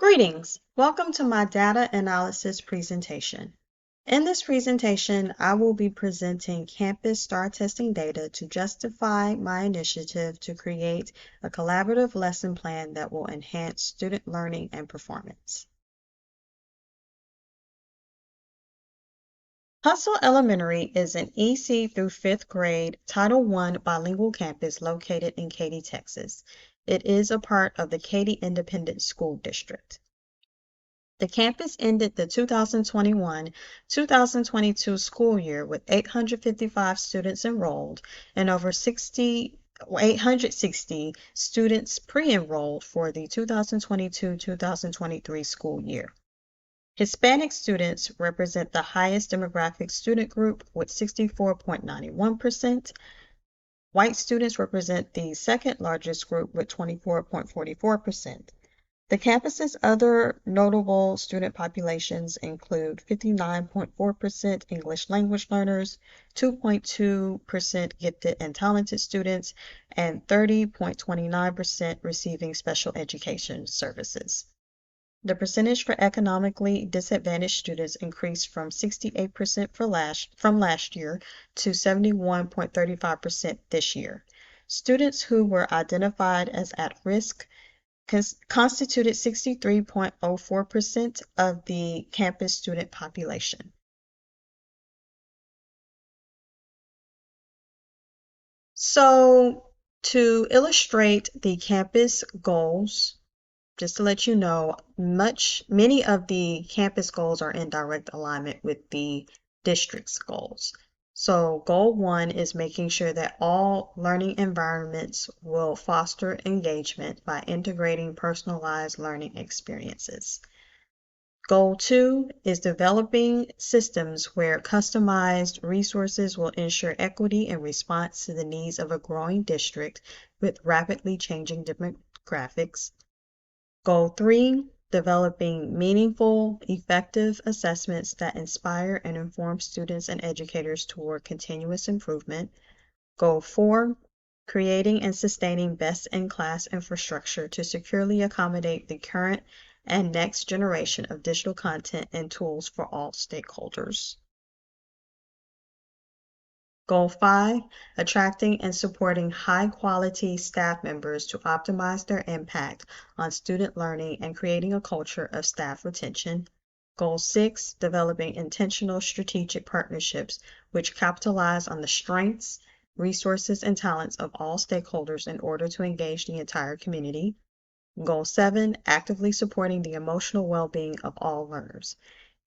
Greetings. Welcome to my data analysis presentation. In this presentation, I will be presenting campus STAR testing data to justify my initiative to create a collaborative lesson plan that will enhance student learning and performance. Hustle Elementary is an EC through 5th grade Title I bilingual campus located in Katy, Texas. It is a part of the Katy Independent School District. The campus ended the 2021-2022 school year with 855 students enrolled and over 860 students pre-enrolled for the 2022-2023 school year. Hispanic students represent the highest demographic student group with 64.91%. White students represent the second largest group with 24.44%. The campus's other notable student populations include 59.4% English language learners, 2.2% gifted and talented students, and 30.29% receiving special education services. The percentage for economically disadvantaged students increased from 68% from last year to 71.35% this year. Students who were identified as at risk constituted 63.04% of the campus student population. So to illustrate the campus goals, just to let you know, many of the campus goals are in direct alignment with the district's goals. So goal 1 is making sure that all learning environments will foster engagement by integrating personalized learning experiences. Goal 2 is developing systems where customized resources will ensure equity in response to the needs of a growing district with rapidly changing demographics. Goal 3, developing meaningful, effective assessments that inspire and inform students and educators toward continuous improvement. Goal 4, creating and sustaining best-in-class infrastructure to securely accommodate the current and next generation of digital content and tools for all stakeholders. Goal 5, attracting and supporting high-quality staff members to optimize their impact on student learning and creating a culture of staff retention. Goal 6, developing intentional strategic partnerships which capitalize on the strengths, resources, and talents of all stakeholders in order to engage the entire community. Goal 7, actively supporting the emotional well-being of all learners.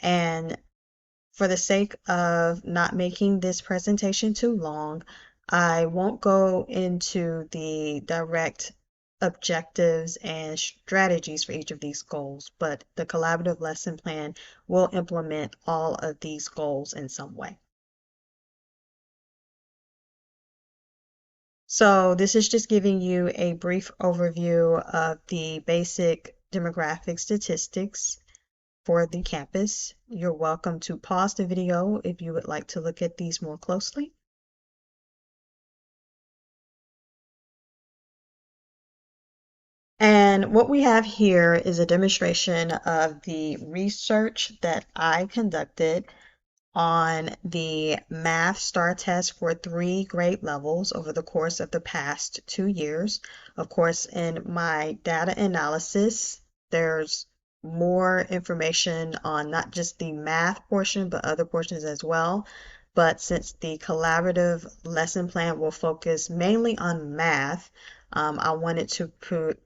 And for the sake of not making this presentation too long, I won't go into the direct objectives and strategies for each of these goals, but the collaborative lesson plan will implement all of these goals in some way. So this is just giving you a brief overview of the basic demographic statistics for the campus. You're welcome to pause the video if you would like to look at these more closely. And what we have here is a demonstration of the research that I conducted on the Math STAR test for 3 grade levels over the course of the past 2 years. Of course, in my data analysis, there's more information on not just the math portion, but other portions as well. But since the collaborative lesson plan will focus mainly on math, I wanted to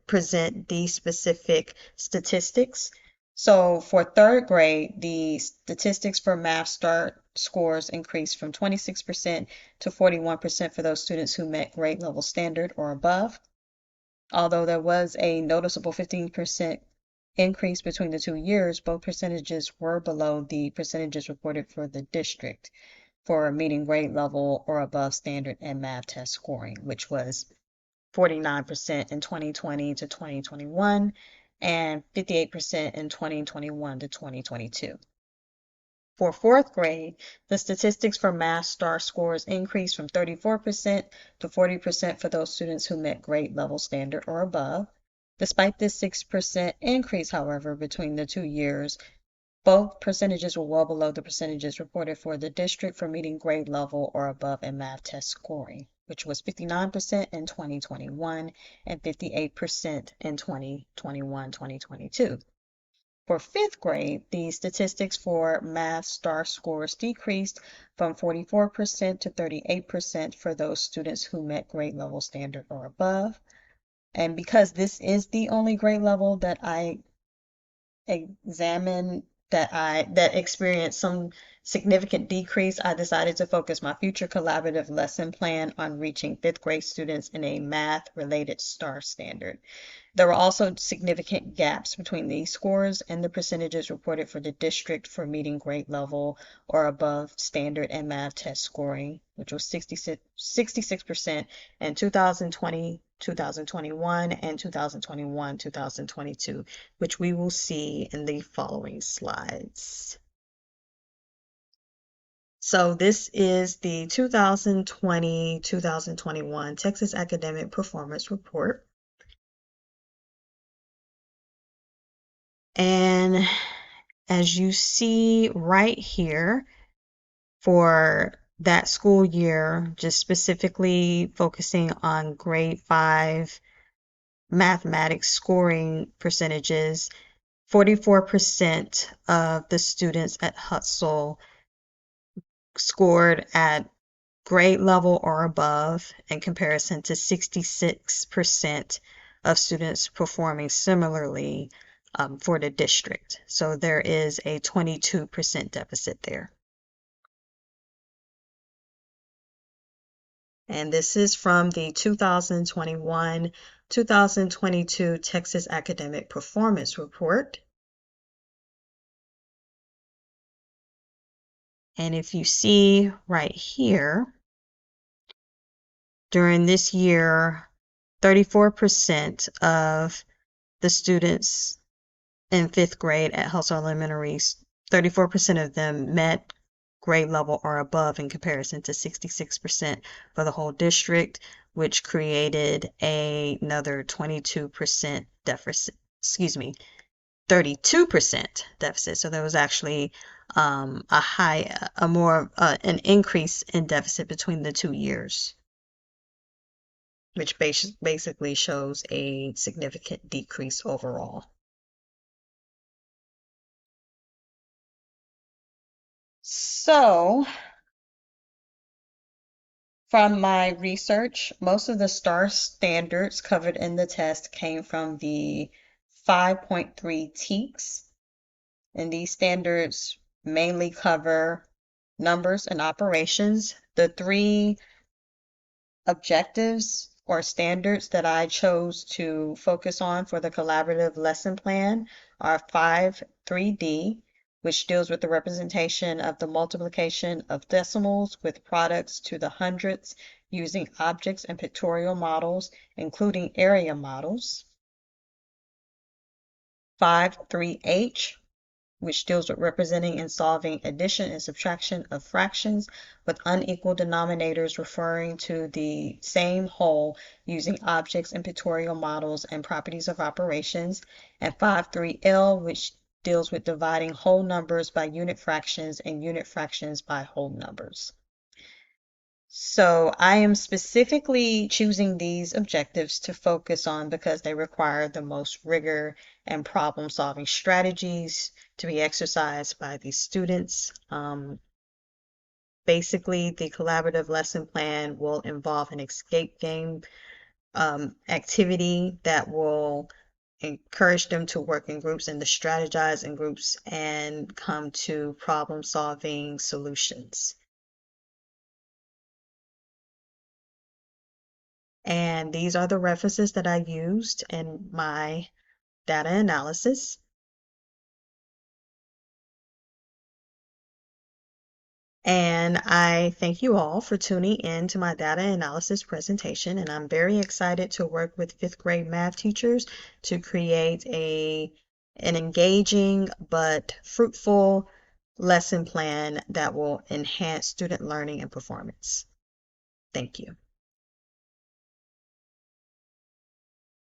present these specific statistics. So for 3rd grade, the statistics for Math STAR scores increased from 26% to 41% for those students who met grade level standard or above. Although there was a noticeable 15% increase between the 2 years, both percentages were below the percentages reported for the district for meeting grade level or above standard and math test scoring, which was 49% in 2020 to 2021 and 58% in 2021 to 2022. For 4th grade, the statistics for Math STAR scores increased from 34% to 40% for those students who met grade level standard or above. Despite this 6% increase, however, between the 2 years, both percentages were well below the percentages reported for the district for meeting grade level or above in math test scoring, which was 59% in 2021 and 58% in 2021-2022. For fifth grade, the statistics for math STAR scores decreased from 44% to 38% for those students who met grade level standard or above. And because this is the only grade level that I examined that experienced some significant decrease, I decided to focus my future collaborative lesson plan on reaching fifth grade students in a math-related STAR standard. There were also significant gaps between these scores and the percentages reported for the district for meeting grade level or above standard and math test scoring, which was 66% in 2020, 2021, and 2021, 2022, which we will see in the following slides. So this is the 2020-2021 Texas Academic Performance Report. And as you see right here, for that school year, just specifically focusing on grade 5 mathematics scoring percentages, 44% of the students at Hutzel scored at grade level or above in comparison to 66% of students performing similarly for the district. So there is a 22% deficit there. And this is from the 2021-2022 Texas Academic Performance Report. And if you see right here, during this year, 34% of the students in fifth grade at Hutzel Elementary, 34% of them met grade level or above in comparison to 66% for the whole district, which created another 22% deficit, 32% deficit. So there was actually an increase in deficit between the 2 years, which basically shows a significant decrease overall. So, from my research, most of the STAR standards covered in the test came from the 5.3 TEKS, and these standards mainly cover numbers and operations. The 3 objectives or standards that I chose to focus on for the collaborative lesson plan are 5.3D, which deals with the representation of the multiplication of decimals with products to the hundreds using objects and pictorial models, including area models. 5.3H, which deals with representing and solving addition and subtraction of fractions with unequal denominators referring to the same whole using objects and pictorial models and properties of operations, and 5.3L, which deals with dividing whole numbers by unit fractions and unit fractions by whole numbers. So I am specifically choosing these objectives to focus on because they require the most rigor and problem-solving strategies to be exercised by these students. Basically, the collaborative lesson plan will involve an escape game activity that will encourage them to work in groups and to strategize in groups and come to problem-solving solutions. And these are the references that I used in my data analysis. And I thank you all for tuning in to my data analysis presentation. And I'm very excited to work with fifth grade math teachers to create an engaging but fruitful lesson plan that will enhance student learning and performance. Thank you.